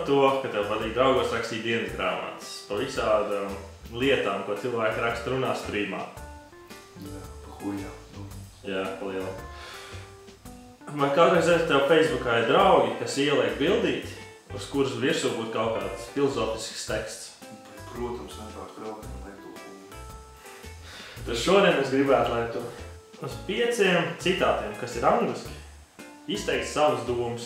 par to, ka tev patīk draugos rakstīt dienas grāmatas, pa visādām lietām, ko cilvēki raksta runā strīmā. Jā, pa hujām. Jā, pa lielu. Vai kādreiz tev Facebookā ir draugi, kas ieliek bildīti, uz kuras virsū būtu kaut kāds filozofisks teksts? Protams, nepārāk draugiem liek to huļu. Tad šodien es gribētu, lai tu uz 5 citātiem, kas ir angliski, izteikti savas domas.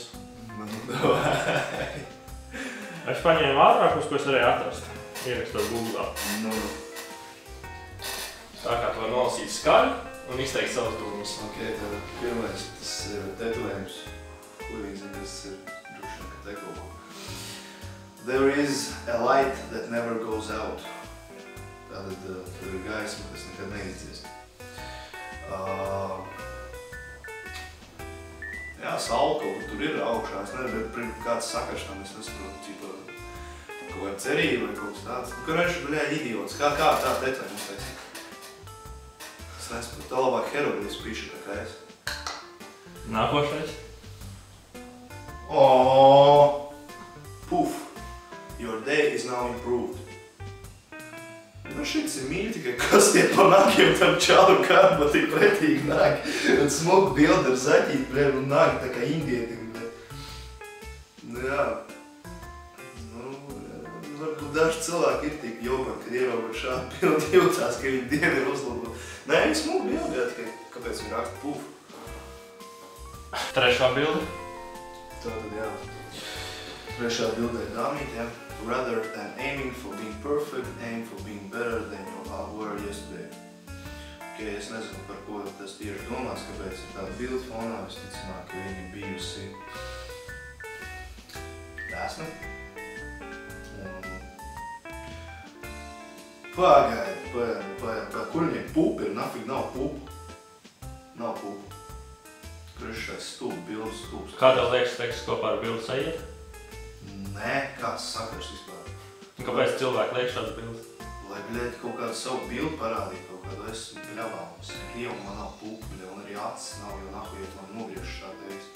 Es paņēmu ātrākus, ko es varēju atrast, ierakstot Google. Tā kā tu var nolasīt skaļu un izteikt savas domas. Ok, tad pirmais, tas ir tetovējums. Kurīgi zina, tas ir droši vien, ka tekovo. There is a light that never goes out. Tātad tur ir gaisma, kas nekad neizdziest. Jā, saule kaut kur tur ir augšā, es nezinu, bet kāds sakars tam, es nesaprotu, kaut vai cerība vai kaut kas tāds. Karaiši, bļā, idiots, kā tā tetovējums taisīt? Es nesaprotu, tā labāk heroglifs piša tā kā es. Nākošais. Puf! Your day is now improved. Nu, šits ir mīļi tikai, kas tie pa nākiem tam čalu kārba tik pretīgi nāk. Un smuku bildi ar zaķīt, bļēm, un nāk tā kā indietim, bļēm. Nu jā. Nu, varbūt daži cilvēki ir tik jobani, kad ieraugot šādu bildi jūtās, ka viņi diena ir uzlabot. Nē, viņi smuku bildi, jā, tikai kāpēc viņi raksta puf. Trešā bilde. Tātad jā. Trešā bildē ir dāmīt, jā. Rather than aiming for being perfect, aim for being better than you were yesterday. Ok, es nezinu, par ko tas tieši domās, kāpēc ir tāda bilde fonā, es ticamāk, ka viņi bijusi dāsni. Pagaid, kur viņai pupa ir? Nafig nav pupa. Nav pupa. Trešais stūp, bildes stūps. Kā tev liekas teksts kopā ar bildi sajiet? Nē, kāds sakars vispār. Kāpēc cilvēki liek šādas bildes? Lai, bļēd, kaut kādu savu bildi parādīt, kaut kādu esmu bļavāms. Krievu man nav pūkļa un arī acis nav, jo nahujiet man nogriež šā teiks.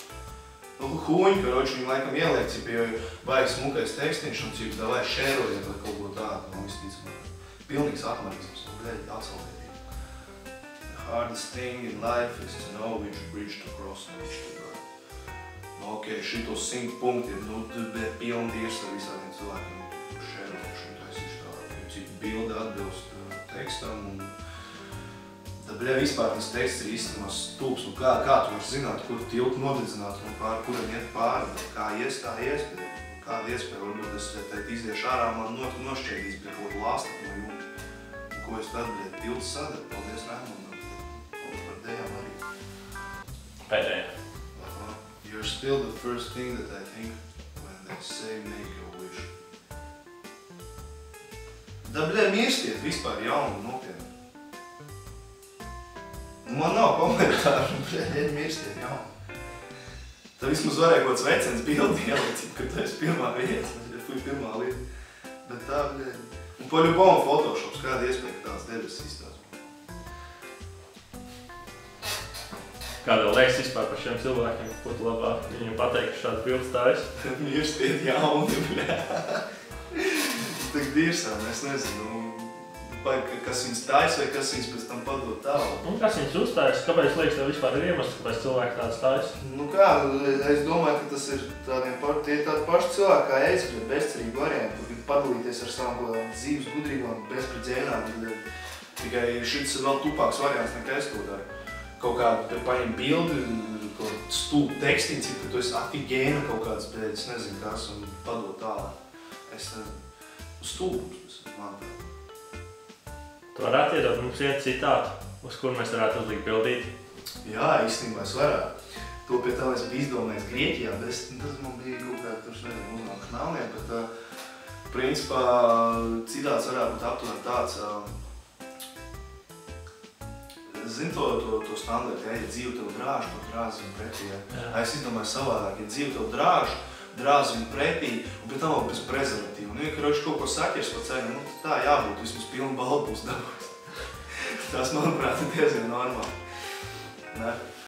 Nu, huņi, karoči, viņi laikam ieliek, cip jau baigi smukais tekstiņš un cip davai šērojiet vai kaut ko tādu, nav visticamāk. Pilnīgs atmarisms, un bļēd, atsaldētība. The hardest thing in life is to know which bridge to cross and which to burn. Ok, šitos 100 punkti ir, nu, pilni tirs ar visādiem cilvēkiem šērošu un taisīšu tādu, cik bildi atbilst tekstam un tad, bļē, vispār tas teksts ir īstenās stulbs, nu kā tu var zināt, kur tiltu nodedzināt un pār kuram iet pāri, bet kā ies, tā ies, bet kāda iespēja, varbūt es teikt iziešu ārā, man nošķēdīs pie kaut lāstat no jums. Un ko es tad, bļē, tilts sadara, paldies Raimondam, paldies par dejām arī. Pēdējā. You're still the first thing that I think when they say make a wish. Da, bļē, mirstiet vispār jaunu nopietni. Man nav komentāru, bļē, mirstiet jaunu. Tā vismaz varēja kaut kāds vecens bildi ielikt, ka tu esi pirmā vieta, ja tu pirmā lieta. Bet tā, bļē. Un poļubomu Photoshops, kāda iespēja, ka tāds debesis izstāst. Kādā liekas vispār par šiem cilvēkiem, ko tu labāk viņiem pateikt šāds bildes tājas? Mirstiet jauni, bļē. Tak dirsām, es nezinu, kas viņas tājas vai kas viņas pēc tam padod tālāk. Un kas viņas uztājas? Kāpēc liekas tev vispār ir iemesls, kāpēc cilvēki tāds tājas? Nu kā, es domāju, ka tas ir tie tādi paši cilvēki kā es, bet bezcerīgi varianti, kur padalīties ar savām dzīves gudrībām, bezpredzīnām. Tikai šis ir vēl tupāks variants, nekā es to daru. Kaut kādu paņem bildi, kaut stūp tekstiņu, cik ka tu esi afigēna kaut kāds, bet es nezinu kas, un padod tālāk. Es nezinu, stūpums, manuprāt. Tu varētu iedot mums vienu citātu, uz kuru mēs varētu uzlikt bildīt? Jā, īstenībā es varētu. To pie tā es biju izdomājis Grieķijā, bet tas man bija kaut kā, tur nezinu, uznāk nāmiem, bet principā citāts varētu būt aptuveni tāds, zini to standartu, ja dzīve tev drāž, to drāzi viņu pretī, ja? Es izdomāju savādāk, ja dzīve tev drāž, drāzi viņu pretī, un pēc tam vēl bez prezervatīva. Nu, ja karoči kaut ko saķers pa ceļu, nu tā jābūt, vismaz pilnu baldu būs dabūs. Tas, manuprāt, ir diezgan normāli. Ne?